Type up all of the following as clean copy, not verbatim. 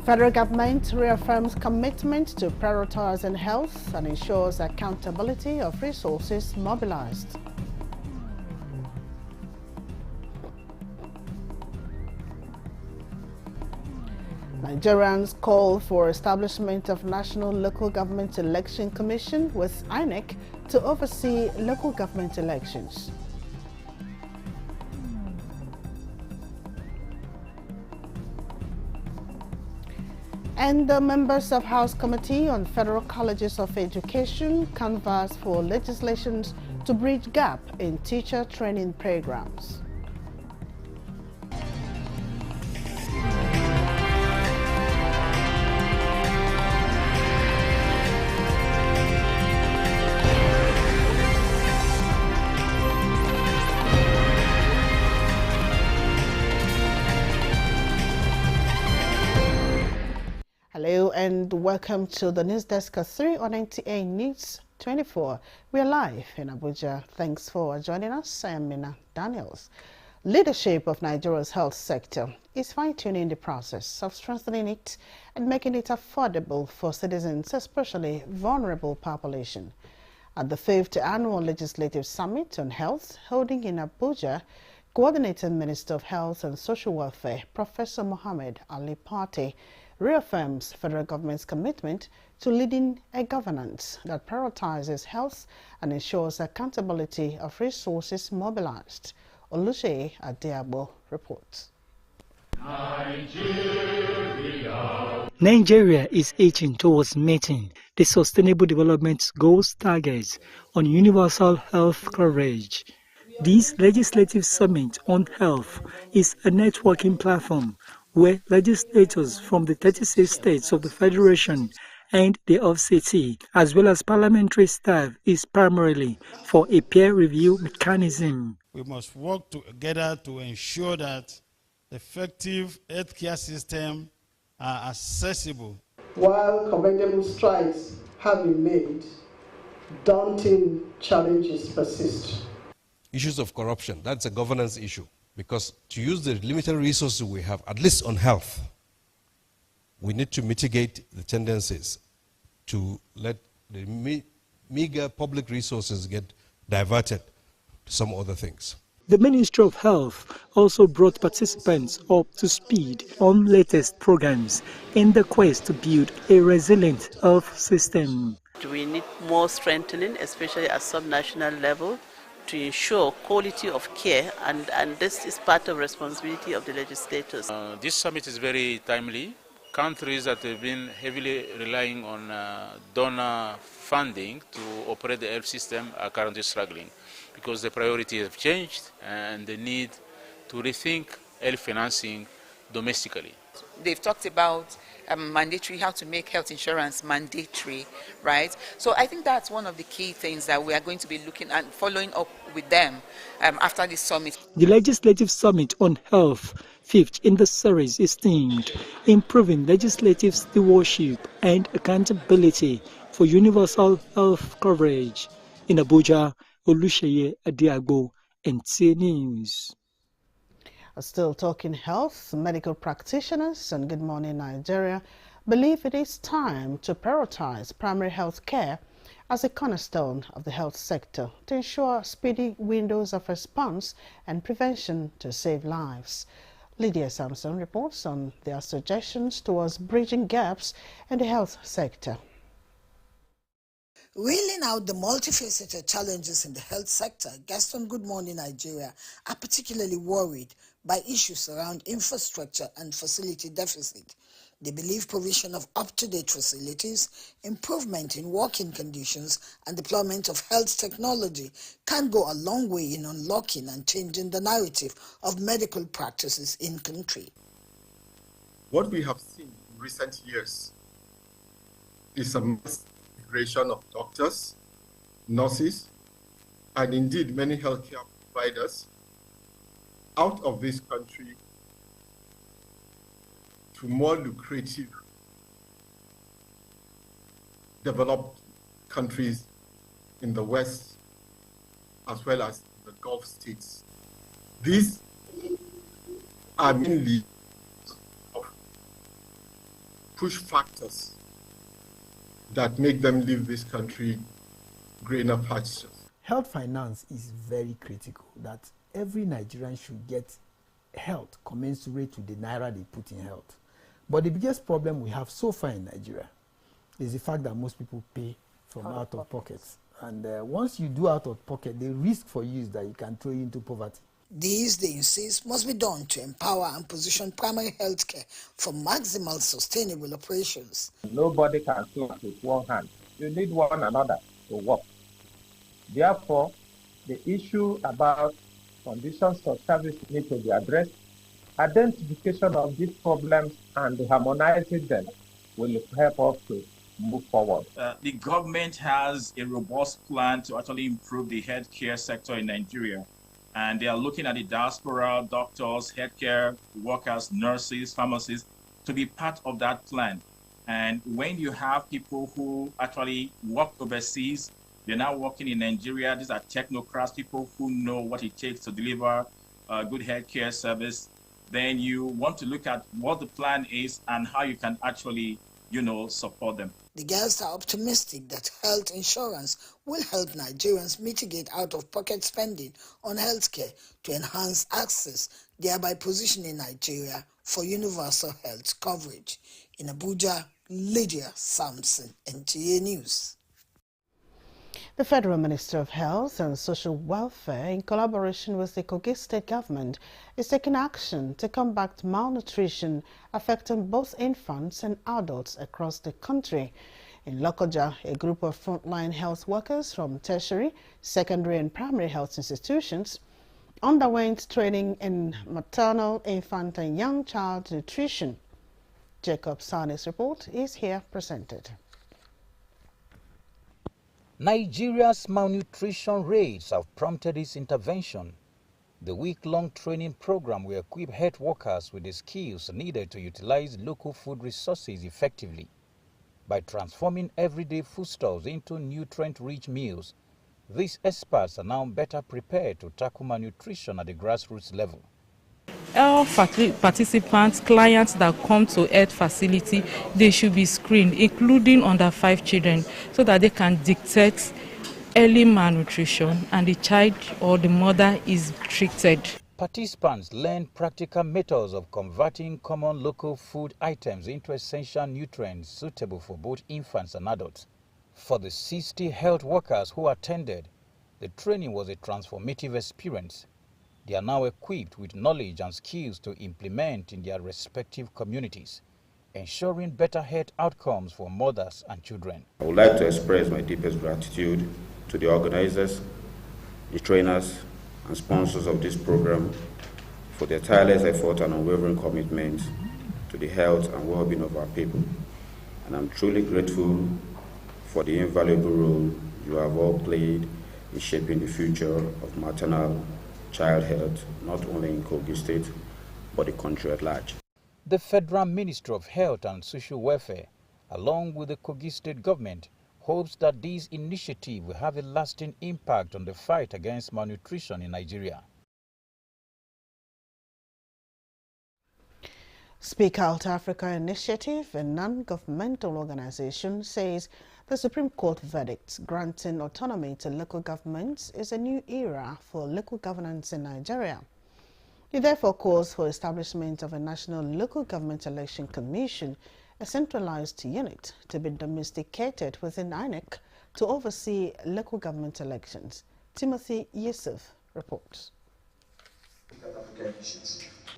Federal government reaffirms commitment to prioritizing health and ensures accountability of resources mobilized. Nigerians call for establishment of National Local Government Election Commission with INEC to oversee local government elections. And the members of House Committee on Federal Colleges of Education canvass for legislations to bridge gap in teacher training programs. Hello and welcome to the News Desk at 3 on NTA News 24. We are live in Abuja. Thanks for joining us. I am Mina Daniels. Leadership of Nigeria's health sector is fine-tuning the process of strengthening it and making it affordable for citizens, especially vulnerable population. At the 5th Annual Legislative Summit on Health holding in Abuja, Coordinating Minister of Health and Social Welfare, Professor Mohammed Ali Party, reaffirms federal government's commitment to leading a governance that prioritizes health and ensures accountability of resources mobilized. Oluseyi Adiagbo reports. Nigeria is edging towards meeting the Sustainable Development Goals targets on universal health coverage. This legislative summit on health is a networking platform where legislators from the 36 states of the Federation and the FCT, as well as parliamentary staff, is primarily for a peer review mechanism. We must work together to ensure that effective healthcare systems are accessible. While commendable strides have been made, daunting challenges persist. Issues of corruption, that's a governance issue. Because to use the limited resources we have, at least on health, we need to mitigate the tendencies to let the meager public resources get diverted to some other things. The Ministry of Health also brought participants up to speed on latest programs in the quest to build a resilient health system. We need more strengthening, especially at sub-national level, to ensure quality of care, and this is part of responsibility of the legislators. This summit is very timely. Countries that have been heavily relying on donor funding to operate the health system are currently struggling because the priorities have changed and the need to rethink health financing domestically. They've talked about mandatory, how to make health insurance mandatory, right? So I think that's one of the key things that we are going to be looking at, following up with them after this summit. The Legislative Summit on Health, 5th in the series, is themed Improving Legislative Stewardship and Accountability for Universal Health Coverage. In Abuja, Oluseyi Adiagbo, NTA News. Still talking health, medical practitioners and Good Morning Nigeria believe it is time to prioritize primary health care as a cornerstone of the health sector to ensure speedy windows of response and prevention to save lives. Lydia Samson reports on their suggestions towards bridging gaps in the health sector. Wheeling out the multifaceted challenges in the health sector, guests on Good Morning Nigeria are particularly worried by issues around infrastructure and facility deficit. They believe provision of up-to-date facilities, improvement in working conditions, and deployment of health technology can go a long way in unlocking and changing the narrative of medical practices in country. What we have seen in recent years is a migration of doctors, nurses, and indeed many healthcare providers out of this country to more lucrative developed countries in the West as well as the Gulf states. These are mainly of push factors that make them leave this country greener pastures. Health finance is very critical, that every Nigerian should get health commensurate to the naira they put in health. But the biggest problem we have so far in Nigeria is the fact that most people pay from out of pockets. And once you do out of pocket, the risk for you is that you can throw you into poverty. These, they insist, must be done to empower and position primary health care for maximal sustainable operations. Nobody can clap with one hand. You need one another to work. Therefore, the issue about conditions of service need to be addressed. Identification of these problems and harmonizing them will help us to move forward. The government has a robust plan to actually improve the healthcare sector in Nigeria. And they are looking at the diaspora, doctors, healthcare workers, nurses, pharmacists to be part of that plan. And when you have people who actually work overseas, they're now working in Nigeria. These are technocrats, people who know what it takes to deliver good healthcare service. Then you want to look at what the plan is and how you can actually, support them. The guests are optimistic that health insurance will help Nigerians mitigate out-of-pocket spending on healthcare to enhance access, thereby positioning Nigeria for universal health coverage. In Abuja, Lydia Sampson, NTA News. The Federal Minister of Health and Social Welfare, in collaboration with the Kogi State Government, is taking action to combat malnutrition affecting both infants and adults across the country. In Lokoja, a group of frontline health workers from tertiary, secondary and primary health institutions underwent training in maternal, infant and young child nutrition. Jacob Sani's report is here presented. Nigeria's malnutrition rates have prompted its intervention. The week-long training program will equip health workers with the skills needed to utilize local food resources effectively. By transforming everyday foodstuffs into nutrient-rich meals, these experts are now better prepared to tackle malnutrition at the grassroots level. All participants, clients that come to health facility, they should be screened, including under 5 children, so that they can detect early malnutrition and the child or the mother is treated. Participants learn practical methods of converting common local food items into essential nutrients suitable for both infants and adults. For the 60 health workers who attended, the training was a transformative experience. They are now equipped with knowledge and skills to implement in their respective communities, ensuring better health outcomes for mothers and children. I would like to express my deepest gratitude to the organizers, the trainers, and sponsors of this program for their tireless effort and unwavering commitment to the health and well-being of our people. And I'm truly grateful for the invaluable role you have all played in shaping the future of maternal child health, not only in Kogi State, but the country at large. The Federal Ministry of Health and Social Welfare, along with the Kogi State government, hopes that this initiative will have a lasting impact on the fight against malnutrition in Nigeria. Speak Out Africa Initiative, a non-governmental organization, says the Supreme Court verdict granting autonomy to local governments is a new era for local governance in Nigeria. It therefore calls for establishment of a National Local Government Election Commission, a centralized unit to be domesticated within INEC to oversee local government elections. Timothy Yusuf reports.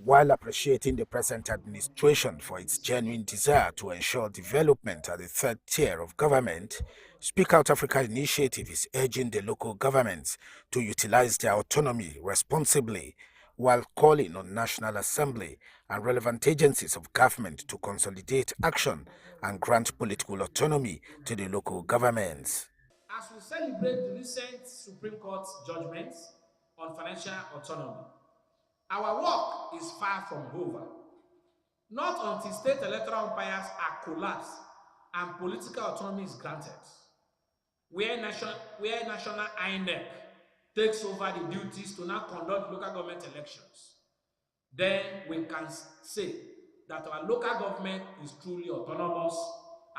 While appreciating the present administration for its genuine desire to ensure development at the third tier of government, Speak Out Africa Initiative is urging the local governments to utilize their autonomy responsibly, while calling on National Assembly and relevant agencies of government to consolidate action and grant political autonomy to the local governments. As we celebrate the recent Supreme Court judgments on financial autonomy, our work is far from over. Not until state electoral umpires are collapsed and political autonomy is granted, where national INEC takes over the duties to now conduct local government elections, then we can say that our local government is truly autonomous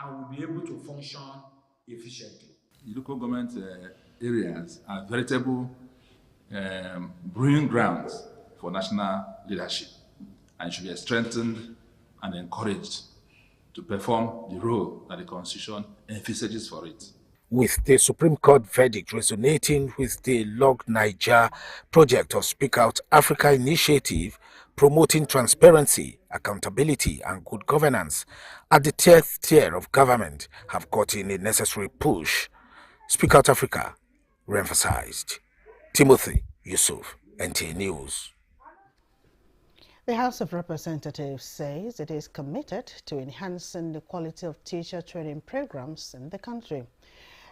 and will be able to function efficiently. The local government areas are veritable brewing grounds for national leadership and should be strengthened and encouraged to perform the role that the Constitution envisages for it. With the Supreme Court verdict resonating with the Log Niger project of Speak Out Africa initiative, promoting transparency, accountability and good governance at the 10th tier of government have gotten a necessary push. Speak Out Africa re-emphasized. Timothy Yusuf, NTA News. The House of Representatives says it is committed to enhancing the quality of teacher training programs in the country.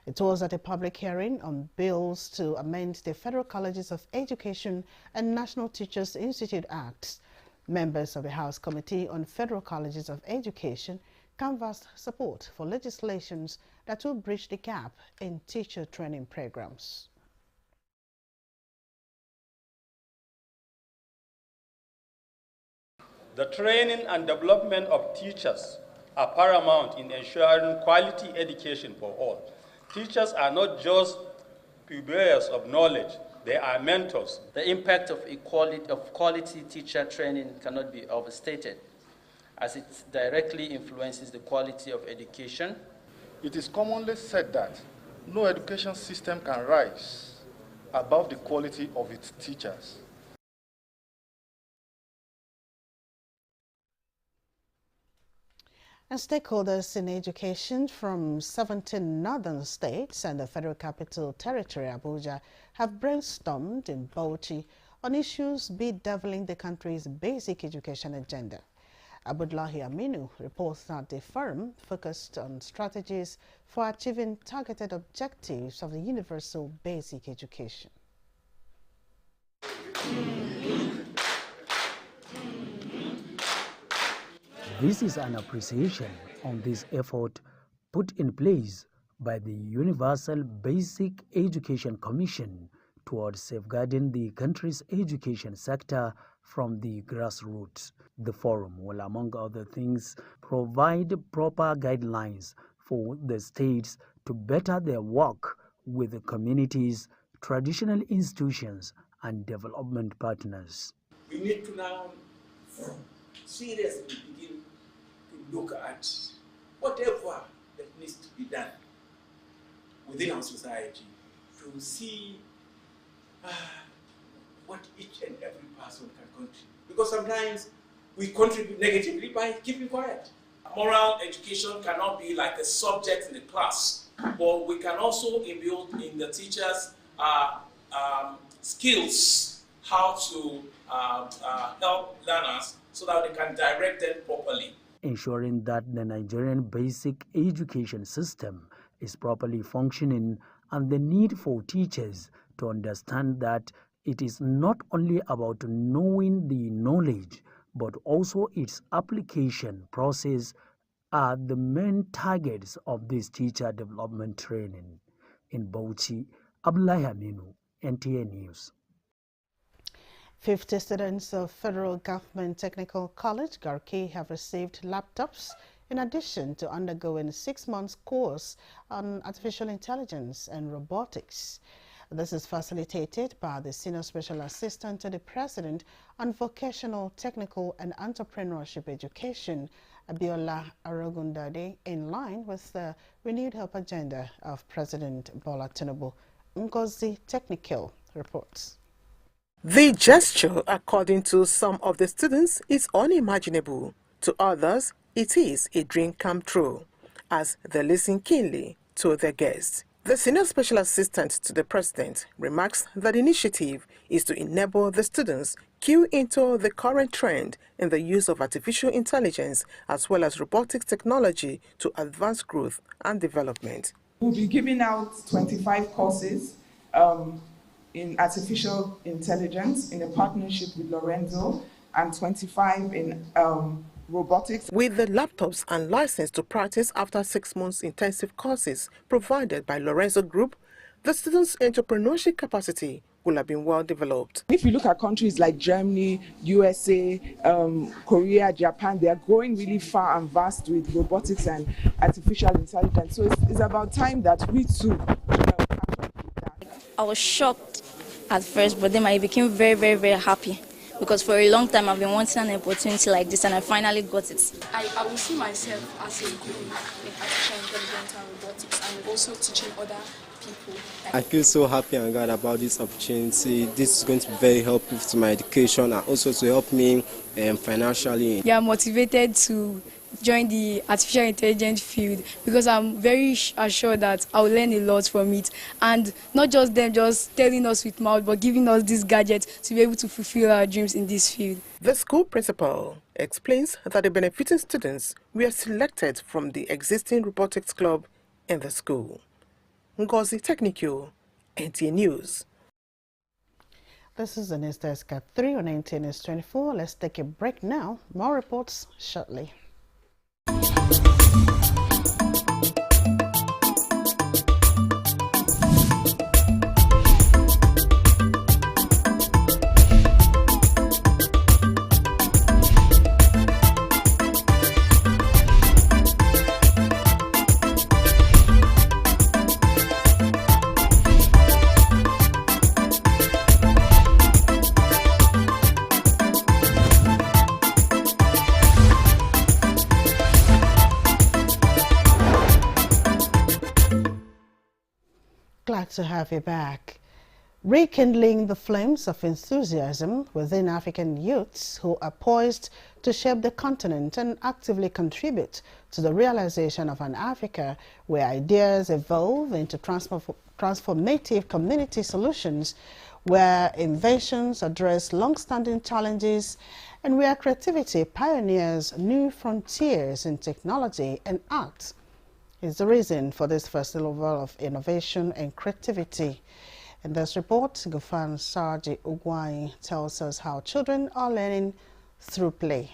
It was at a public hearing on bills to amend the Federal Colleges of Education and National Teachers Institute Acts. Members of the House Committee on Federal Colleges of Education canvassed support for legislations that will bridge the gap in teacher training programs. The training and development of teachers are paramount in ensuring quality education for all. Teachers are not just purveyors of knowledge, they are mentors. The impact of quality teacher training cannot be overstated, as it directly influences the quality of education. It is commonly said that no education system can rise above the quality of its teachers. And stakeholders in education from 17 northern states and the Federal Capital Territory, Abuja, have brainstormed in Bauchi on issues bedeviling the country's basic education agenda. Abdullahi Aminu reports that the forum focused on strategies for achieving targeted objectives of the universal basic education. This is an appreciation on this effort put in place by the Universal Basic Education Commission towards safeguarding the country's education sector from the grassroots. The forum will, among other things, provide proper guidelines for the states to better their work with the communities, traditional institutions, and development partners. We need to now seriously begin to look at whatever that needs to be done within our society to see what each and every person can contribute. Because sometimes we contribute negatively by keeping quiet. Moral education cannot be like a subject in the class, but we can also imbue in the teachers skills how to help learners so that they can direct them properly. Ensuring that the Nigerian basic education system is properly functioning, and the need for teachers to understand that it is not only about knowing the knowledge, but also its application process are the main targets of this teacher development training. In Bauchi, Abdullahi Aminu, NTA News. 50 students of Federal Government Technical College, Garki, have received laptops in addition to undergoing a 6-month course on artificial intelligence and robotics. This is facilitated by the Senior Special Assistant to the President on Vocational, Technical and Entrepreneurship Education, Abiola Arogundade, in line with the renewed help agenda of President Bola Tinubu. Ngozi Technical reports. The gesture, according to some of the students, is unimaginable. To others, it is a dream come true, as they listen keenly to their guests. The Senior Special Assistant to the President remarks that the initiative is to enable the students cue into the current trend in the use of artificial intelligence as well as robotics technology to advance growth and development. We'll be giving out 25 courses in artificial intelligence in a partnership with Lorenzo, and 25 in robotics. With the laptops and license to practice after 6 months intensive courses provided by Lorenzo Group, the students' entrepreneurship capacity will have been well developed. If you look at countries like Germany, USA, Korea, Japan, they are growing really far and vast with robotics and artificial intelligence. So it's about time that we too. I was shocked at first, but then I became very, very, very happy because for a long time I've been wanting an opportunity like this and I finally got it. I will see myself as a guru in artificial intelligence and robotics and also teaching other people. I feel so happy and glad about this opportunity. This is going to be very helpful to my education and also to help me financially. Yeah, I'm motivated to join the artificial intelligence field because I'm very assured that I'll learn a lot from it, and not just them just telling us with mouth but giving us these gadgets to be able to fulfill our dreams in this field. The school principal explains that the benefiting students were selected from the existing robotics club in the school. Ngozi Technical, NTA News. This is the News Desk at 3 on NTA NEWS24. Let's take a break now. More reports shortly. Glad to have you back. Rekindling the flames of enthusiasm within African youths who are poised to shape the continent and actively contribute to the realization of an Africa where ideas evolve into transformative community solutions, where inventions address long-standing challenges, and where creativity pioneers new frontiers in technology and art is the reason for this festival of innovation and creativity. In this report, Gufan Sarji Ugwai tells us how children are learning through play.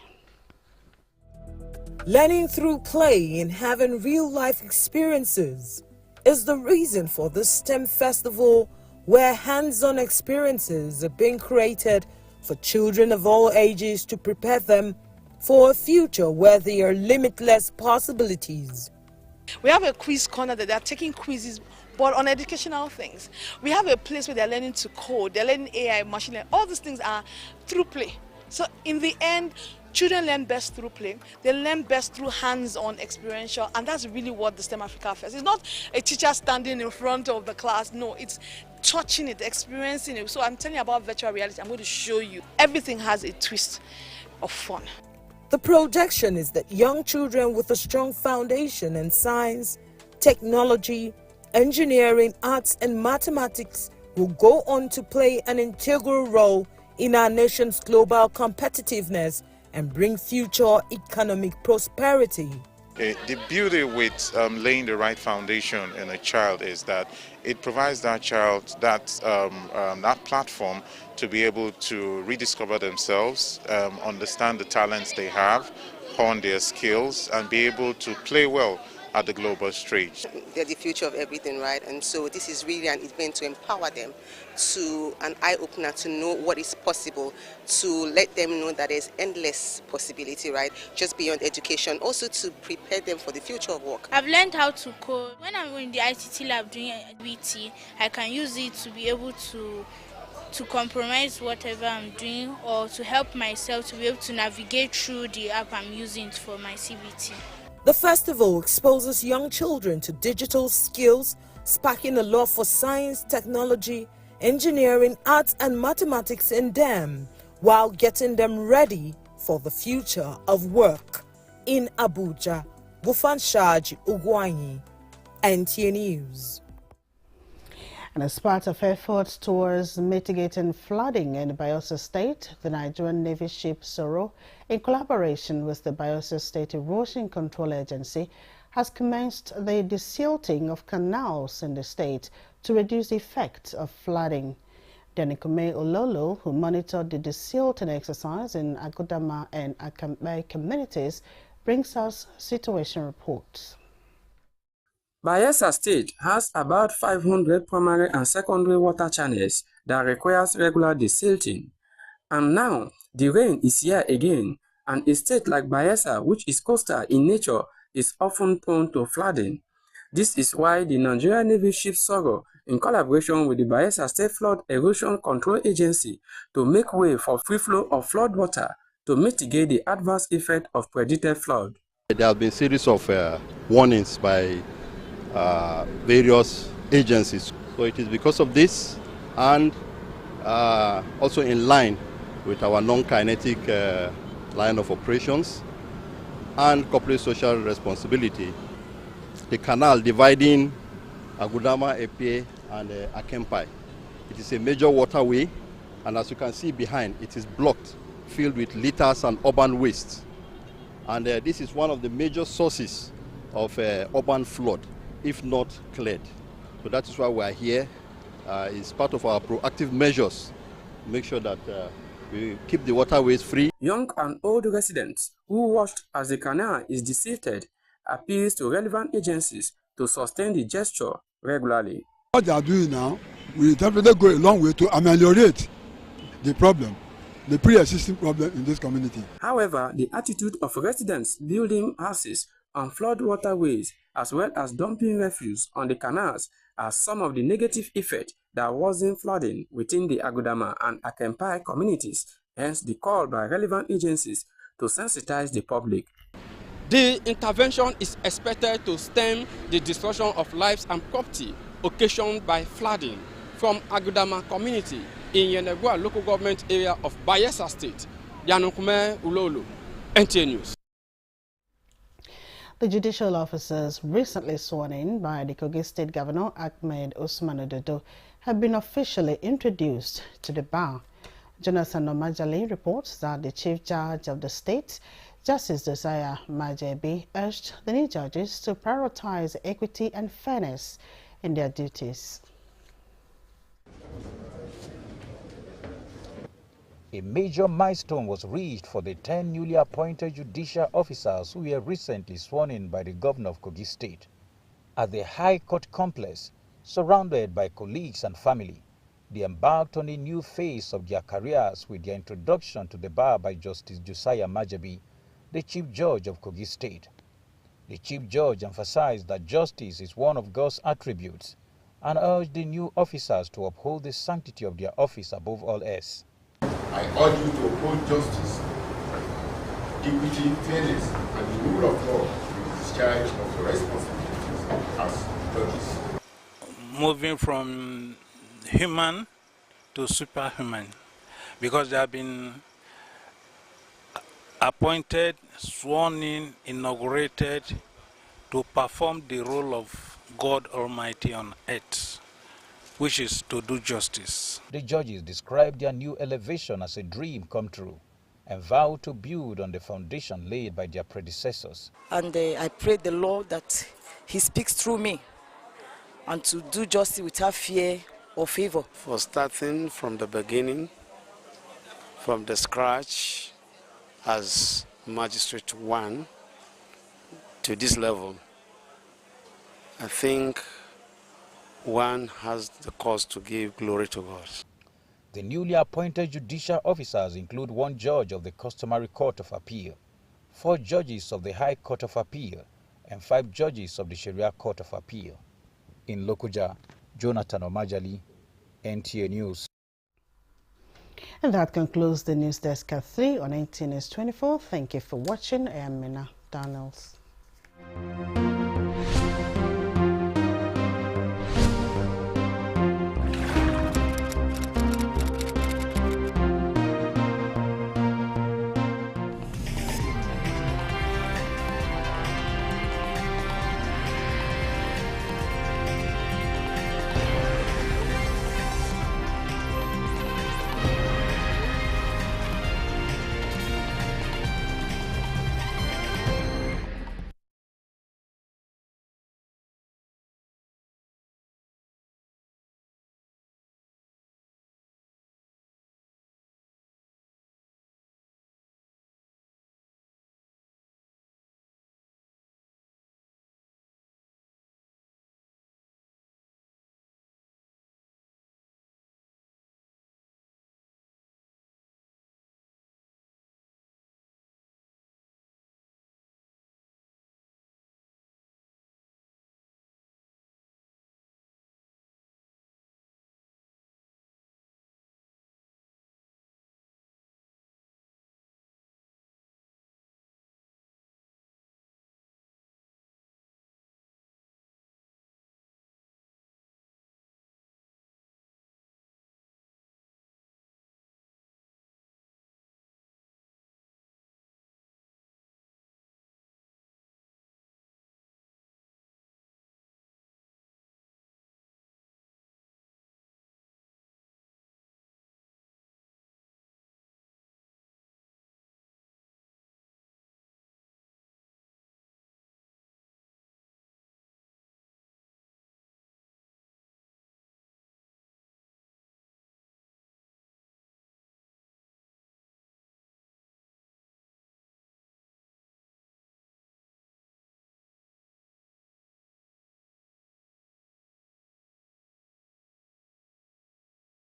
Learning through play and having real-life experiences is the reason for this STEM festival, where hands-on experiences are being created for children of all ages to prepare them for a future where there are limitless possibilities. We have a quiz corner that they are taking quizzes, but on educational things. We have a place where they're learning to code, they're learning AI, machine learning. All these things are through play. So in the end, children learn best through play. They learn best through hands-on experiential, and that's really what the STEM Africa Fest is. It's not a teacher standing in front of the class. No, it's touching it, experiencing it. So I'm telling you about virtual reality. I'm going to show you. Everything has a twist of fun. The projection is that young children with a strong foundation in science, technology, engineering, arts, and mathematics will go on to play an integral role in our nation's global competitiveness and bring future economic prosperity. The beauty with laying the right foundation in a child is that it provides that child that platform to be able to rediscover themselves, understand the talents they have, hone their skills, and be able to play well at the global stage. They're the future of everything, right? And so this is really an event to empower them, to an eye-opener to know what is possible, to let them know that there's endless possibility, right? Just beyond education, also to prepare them for the future of work. I've learned how to code. When I'm in the ICT lab doing BT, I can use it to be able to compromise whatever I'm doing, or to help myself to be able to navigate through the app I'm using for my CBT. The festival exposes young children to digital skills, sparking a love for science, technology, engineering, arts, and mathematics in them, while getting them ready for the future of work. In Abuja, Bufan Shaji Ugwanyi, NTA News. And as part of efforts towards mitigating flooding in the Bayelsa State, the Nigerian Navy ship Soro, in collaboration with the Bayelsa State Erosion Control Agency, has commenced the desilting of canals in the state to reduce the effects of flooding. Denikume Ololo, who monitored the desilting exercise in Agudama and Akambe communities, brings us situation reports. Bayelsa State has about 500 primary and secondary water channels that requires regular desilting. And now, the rain is here again, and a state like Bayelsa, which is coastal in nature, is often prone to flooding. This is why the Nigerian Navy Ship Sorrow, in collaboration with the Bayelsa State Flood Erosion Control Agency, to make way for free flow of flood water to mitigate the adverse effect of predicted flood. There have been a series of warnings by various agencies. So it is because of this, and also in line with our non-kinetic line of operations and corporate social responsibility, the canal dividing Agudama, Epe, and Akempai. It is a major waterway, and as you can see behind, it is blocked, filled with litters and urban waste. And this is one of the major sources of urban flood, if not cleared. So that is why we are here. It's part of our proactive measures to make sure that we keep the waterways free. Young and old residents who watched as the canal is desilted appeals to relevant agencies to sustain the gesture regularly. What they are doing now will definitely go a long way to ameliorate the problem, the pre-existing problem in this community. However, the attitude of residents building houses on flood waterways as well as dumping refuse on the canals are some of the negative effects that worsen flooding within the Agudama and Akempai communities, hence the call by relevant agencies to sensitize the public. The intervention is expected to stem the destruction of lives and property occasioned by flooding from Agudama community in Yenegua local government area of Bayelsa State. Yanukume Ulolu, NTA News. The judicial officers recently sworn in by the Kogi State Governor Ahmed Usman Ododo have been officially introduced to the bar. Jonathan Omajali reports that the Chief Judge of the state, Justice Josiah Majebi, urged the new judges to prioritize equity and fairness in their duties. A major milestone was reached for the 10 newly appointed judicial officers who were recently sworn in by the governor of Kogi State. At the High Court complex, surrounded by colleagues and family, they embarked on a new phase of their careers with their introduction to the bar by Justice Josiah Majebi, the Chief Judge of Kogi State. The Chief Judge emphasized that justice is one of God's attributes and urged the new officers to uphold the sanctity of their office above all else. I urge you to uphold justice, equity, fairness, and the rule of law in discharge of the responsibilities as judges. Moving from human to superhuman, because they have been appointed, sworn in, inaugurated to perform the role of God Almighty on earth, which is to do justice. The judges described their new elevation as a dream come true and vowed to build on the foundation laid by their predecessors. And I pray the Lord that He speaks through me and to do justice without fear or favor. For starting from the beginning, from the scratch as Magistrate 1 to this level, I think one has the cause to give glory to God. The newly appointed judicial officers include 1 judge of the Customary Court of Appeal, 4 judges of the High Court of Appeal, and 5 judges of the Sharia Court of Appeal. In Lokoja, Jonathan Omajali, NTA News. And that concludes the News Desk at 3 on NTA News 24. Thank you for watching. I am Mina Daniels.